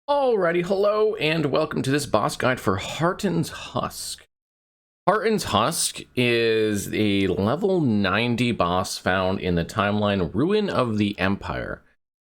Alrighty, hello and welcome to this boss guide for Harton's Husk. Harton's Husk is a level 90 boss found in the timeline Ruin of the Empire.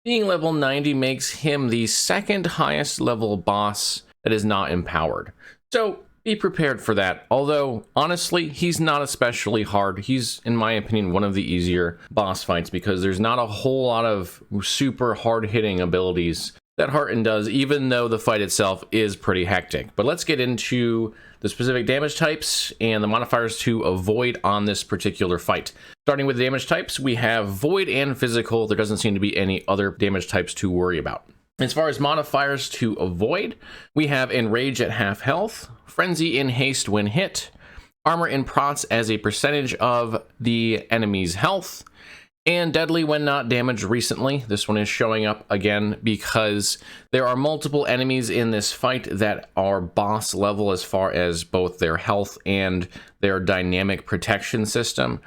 Being level 90 makes him the second highest level boss that is not empowered. So be prepared for that, although honestly he's not especially hard. He's, in my opinion, one of the easier boss fights because there's not a whole lot of super hard-hitting abilities that Harton does, even though the fight itself is pretty hectic. But let's get into the specific damage types and the modifiers to avoid on this particular fight. Starting with the damage types, we have Void and Physical. There doesn't seem to be any other damage types to worry about. As far as modifiers to avoid, we have Enrage at half health, Frenzy in haste when hit, Armor in prots as a percentage of the enemy's health, and Deadly when not damaged recently. This one is showing up again because there are multiple enemies in this fight that are boss level as far as both their health and their dynamic protection system.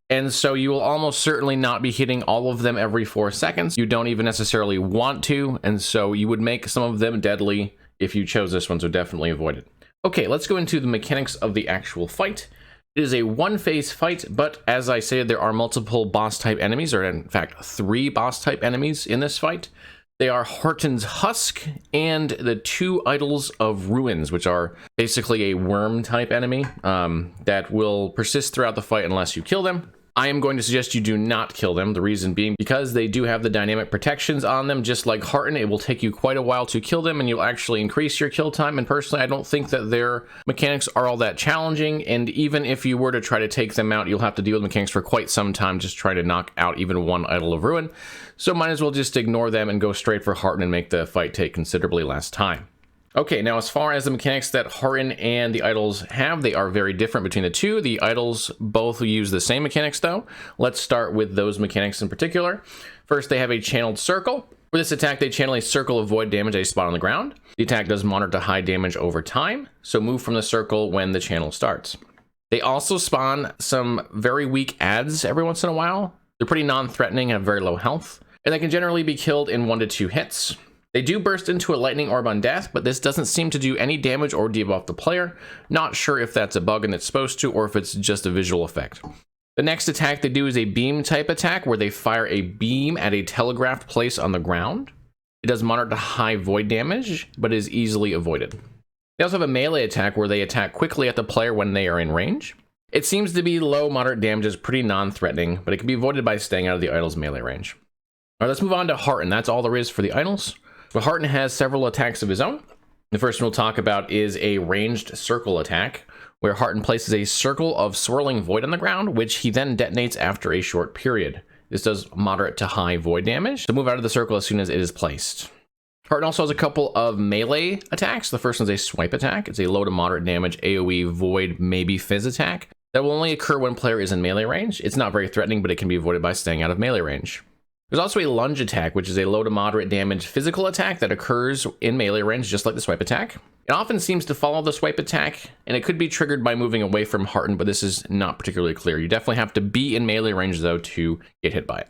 And so you will almost certainly not be hitting all of them every 4 seconds. You don't even necessarily want to, and so you would make some of them deadly if you chose this one, so definitely avoid it. Okay, let's go into the mechanics of the actual fight. It is a one-phase fight, but as I said, there are multiple boss-type enemies, or in fact, 3 boss-type enemies in this fight. They are Harton's Husk and the 2 Idols of Ruins, which are basically a worm-type enemy that will persist throughout the fight unless you kill them. I am going to suggest you do not kill them, the reason being because they do have the dynamic protections on them. Just like Harton, it will take you quite a while to kill them, and you'll actually increase your kill time. And personally, I don't think that their mechanics are all that challenging, and even if you were to try to take them out, you'll have to deal with mechanics for quite some time just trying to knock out even 1 Idol of Ruin. So might as well just ignore them and go straight for Harton and make the fight take considerably less time. Okay, now as far as the mechanics that Harton and the Idols have, they are very different between the two. The Idols both use the same mechanics though. Let's start with those mechanics in particular. First, they have a channeled circle. For this attack, they channel a circle of void damage at a spot on the ground. The attack does moderate to high damage over time, so move from the circle when the channel starts. They also spawn some very weak adds every once in a while. They're pretty non-threatening and have very low health, and they can generally be killed in 1 to 2 hits. They do burst into a lightning orb on death, but this doesn't seem to do any damage or debuff the player. Not sure if that's a bug and it's supposed to, or if it's just a visual effect. The next attack they do is a beam type attack where they fire a beam at a telegraphed place on the ground. It does moderate to high void damage, but is easily avoided. They also have a melee attack where they attack quickly at the player when they are in range. It seems to be low moderate damage, is pretty non-threatening, but it can be avoided by staying out of the idol's melee range. All right, let's move on to Harton. That's all there is for the idols. But Harton has several attacks of his own. The first one we'll talk about is a ranged circle attack, where Harton places a circle of swirling void on the ground, which he then detonates after a short period. This does moderate to high void damage, so move out of the circle as soon as it is placed. Harton also has a couple of melee attacks. The first one's a swipe attack. It's a low to moderate damage AoE void maybe fizz attack that will only occur when player is in melee range. It's not very threatening, but it can be avoided by staying out of melee range. There's also a lunge attack, which is a low to moderate damage physical attack that occurs in melee range, just like the swipe attack. It often seems to follow the swipe attack, and it could be triggered by moving away from Harton, but this is not particularly clear. You definitely have to be in melee range, though, to get hit by it.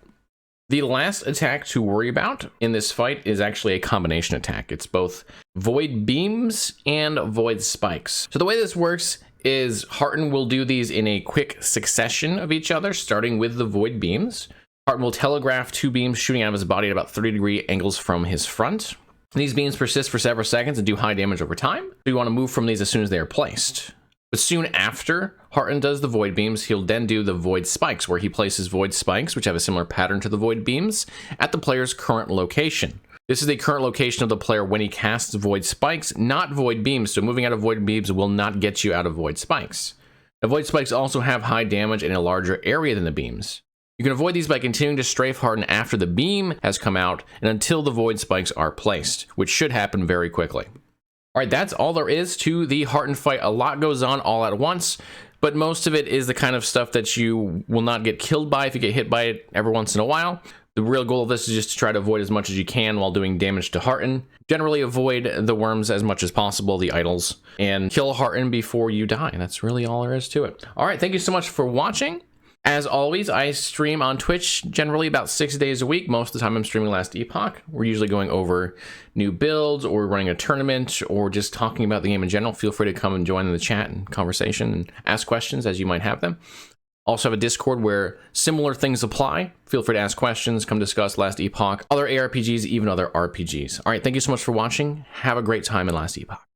The last attack to worry about in this fight is actually a combination attack. It's both void beams and void spikes. So the way this works is Harton will do these in a quick succession of each other, starting with the void beams. Harton will telegraph 2 beams shooting out of his body at about 30-degree angles from his front. These beams persist for several seconds and do high damage over time, so you want to move from these as soon as they are placed. But soon after Harton does the void beams, he'll then do the void spikes, where he places void spikes, which have a similar pattern to the void beams, at the player's current location. This is the current location of the player when he casts void spikes, not void beams, so moving out of void beams will not get you out of void spikes. The void spikes also have high damage in a larger area than the beams. You can avoid these by continuing to strafe Harton after the beam has come out and until the void spikes are placed, which should happen very quickly. All right, that's all there is to the Harton fight. A lot goes on all at once, but most of it is the kind of stuff that you will not get killed by if you get hit by it every once in a while. The real goal of this is just to try to avoid as much as you can while doing damage to Harton. Generally avoid the worms as much as possible, the idols, and kill Harton before you die. That's really all there is to it. All right, thank you so much for watching. As always, I stream on Twitch generally about 6 days a week. Most of the time I'm streaming Last Epoch. We're usually going over new builds or running a tournament or just talking about the game in general. Feel free to come and join in the chat and conversation and ask questions as you might have them. Also have a Discord where similar things apply. Feel free to ask questions, come discuss Last Epoch, other ARPGs, even other RPGs. All right, thank you so much for watching. Have a great time in Last Epoch.